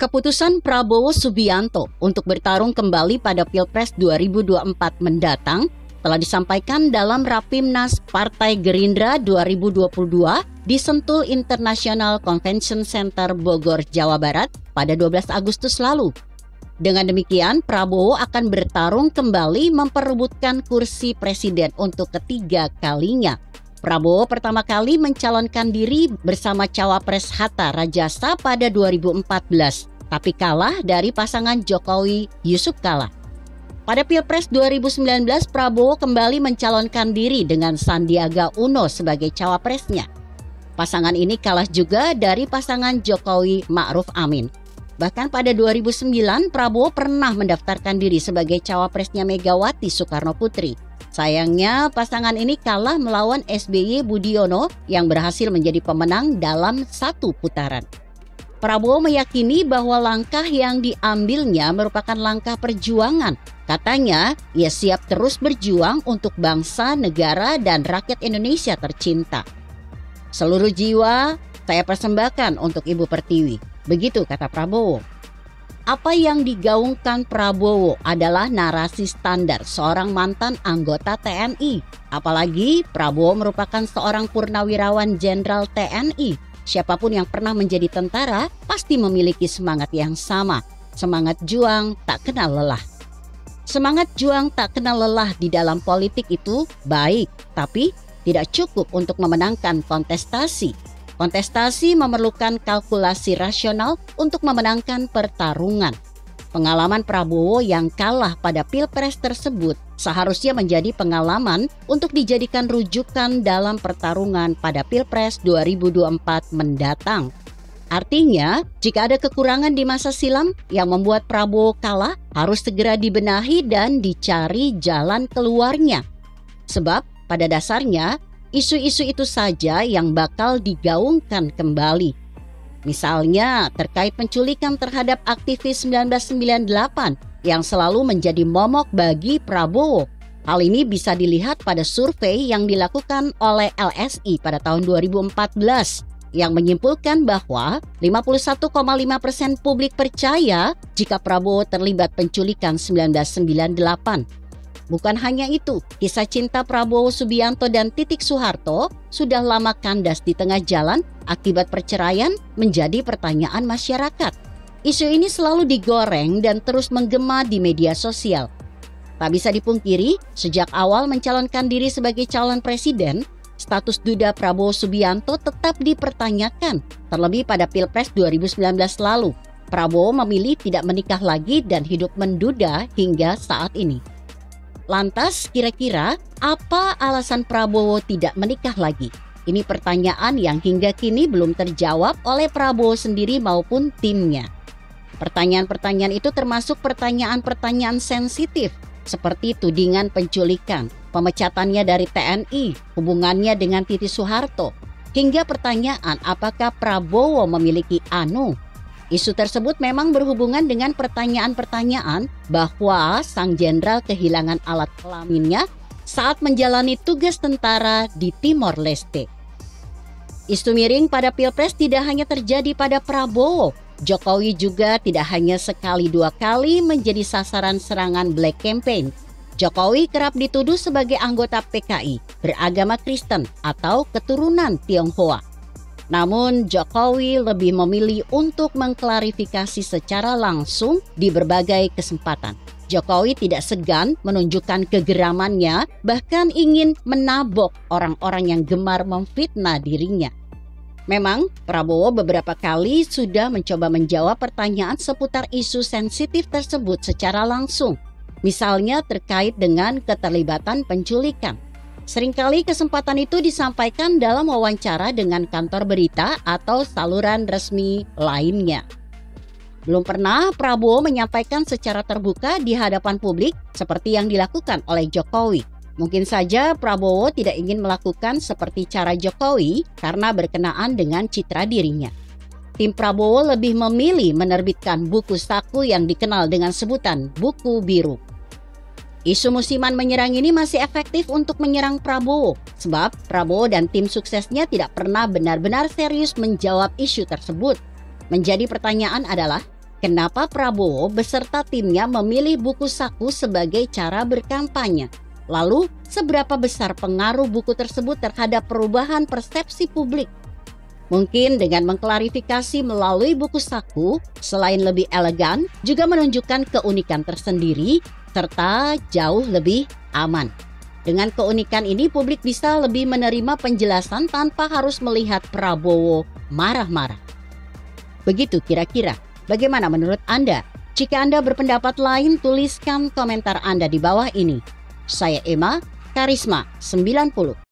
Keputusan Prabowo Subianto untuk bertarung kembali pada Pilpres 2024 mendatang telah disampaikan dalam Rapimnas Partai Gerindra 2022 di Sentul International Convention Center Bogor, Jawa Barat pada 12 Agustus lalu. Dengan demikian, Prabowo akan bertarung kembali memperebutkan kursi presiden untuk ketiga kalinya. Prabowo pertama kali mencalonkan diri bersama Cawapres Hatta Rajasa pada 2014, tapi kalah dari pasangan Jokowi Yusuf Kala. Pada Pilpres 2019, Prabowo kembali mencalonkan diri dengan Sandiaga Uno sebagai cawapresnya. Pasangan ini kalah juga dari pasangan Jokowi Ma'ruf Amin. Bahkan pada 2009, Prabowo pernah mendaftarkan diri sebagai cawapresnya Megawati Soekarno Putri. Sayangnya, pasangan ini kalah melawan SBY Budiono yang berhasil menjadi pemenang dalam satu putaran. Prabowo meyakini bahwa langkah yang diambilnya merupakan langkah perjuangan. Katanya, ia siap terus berjuang untuk bangsa, negara, dan rakyat Indonesia tercinta. Seluruh jiwa saya persembahkan untuk Ibu Pertiwi. Begitu kata Prabowo. Apa yang digaungkan Prabowo adalah narasi standar seorang mantan anggota TNI. Apalagi Prabowo merupakan seorang purnawirawan jenderal TNI. Siapapun yang pernah menjadi tentara pasti memiliki semangat yang sama. Semangat juang tak kenal lelah. Semangat juang tak kenal lelah di dalam politik itu baik, tapi tidak cukup untuk memenangkan kontestasi. Kontestasi memerlukan kalkulasi rasional untuk memenangkan pertarungan. Pengalaman Prabowo yang kalah pada Pilpres tersebut seharusnya menjadi pengalaman untuk dijadikan rujukan dalam pertarungan pada Pilpres 2024 mendatang. Artinya, jika ada kekurangan di masa silam yang membuat Prabowo kalah, harus segera dibenahi dan dicari jalan keluarnya. Sebab pada dasarnya, isu-isu itu saja yang bakal digaungkan kembali. Misalnya terkait penculikan terhadap aktivis 1998 yang selalu menjadi momok bagi Prabowo. Hal ini bisa dilihat pada survei yang dilakukan oleh LSI pada tahun 2014 yang menyimpulkan bahwa 51,5% publik percaya jika Prabowo terlibat penculikan 1998. Bukan hanya itu, kisah cinta Prabowo Subianto dan Titik Soeharto sudah lama kandas di tengah jalan akibat perceraian menjadi pertanyaan masyarakat. Isu ini selalu digoreng dan terus menggema di media sosial. Tak bisa dipungkiri, sejak awal mencalonkan diri sebagai calon presiden, status duda Prabowo Subianto tetap dipertanyakan, terlebih pada Pilpres 2019 lalu. Prabowo memilih tidak menikah lagi dan hidup menduda hingga saat ini. Lantas, kira-kira apa alasan Prabowo tidak menikah lagi? Ini pertanyaan yang hingga kini belum terjawab oleh Prabowo sendiri maupun timnya. Pertanyaan-pertanyaan itu termasuk pertanyaan-pertanyaan sensitif, seperti tudingan penculikan, pemecatannya dari TNI, hubungannya dengan Titik Soeharto, hingga pertanyaan apakah Prabowo memiliki anu. Isu tersebut memang berhubungan dengan pertanyaan-pertanyaan bahwa sang jenderal kehilangan alat kelaminnya saat menjalani tugas tentara di Timor Leste. Isu miring pada Pilpres tidak hanya terjadi pada Prabowo. Jokowi juga tidak hanya sekali dua kali menjadi sasaran serangan black campaign. Jokowi kerap dituduh sebagai anggota PKI, beragama Kristen atau keturunan Tionghoa. Namun Jokowi lebih memilih untuk mengklarifikasi secara langsung di berbagai kesempatan. Jokowi tidak segan menunjukkan kegeramannya, bahkan ingin menabok orang-orang yang gemar memfitnah dirinya. Memang Prabowo beberapa kali sudah mencoba menjawab pertanyaan seputar isu sensitif tersebut secara langsung. Misalnya terkait dengan keterlibatan penculikan. Seringkali kesempatan itu disampaikan dalam wawancara dengan kantor berita atau saluran resmi lainnya. Belum pernah Prabowo menyampaikan secara terbuka di hadapan publik seperti yang dilakukan oleh Jokowi. Mungkin saja Prabowo tidak ingin melakukan seperti cara Jokowi karena berkenaan dengan citra dirinya. Tim Prabowo lebih memilih menerbitkan buku saku yang dikenal dengan sebutan buku biru. Isu musiman menyerang ini masih efektif untuk menyerang Prabowo, sebab Prabowo dan tim suksesnya tidak pernah benar-benar serius menjawab isu tersebut. Menjadi pertanyaan adalah, kenapa Prabowo beserta timnya memilih buku saku sebagai cara berkampanye. Lalu, seberapa besar pengaruh buku tersebut terhadap perubahan persepsi publik? Mungkin dengan mengklarifikasi melalui buku saku, selain lebih elegan, juga menunjukkan keunikan tersendiri, serta jauh lebih aman. Dengan keunikan ini, publik bisa lebih menerima penjelasan tanpa harus melihat Prabowo marah-marah. Begitu kira-kira. Bagaimana menurut Anda? Jika Anda berpendapat lain, tuliskan komentar Anda di bawah ini. Saya Emma, Karisma 90.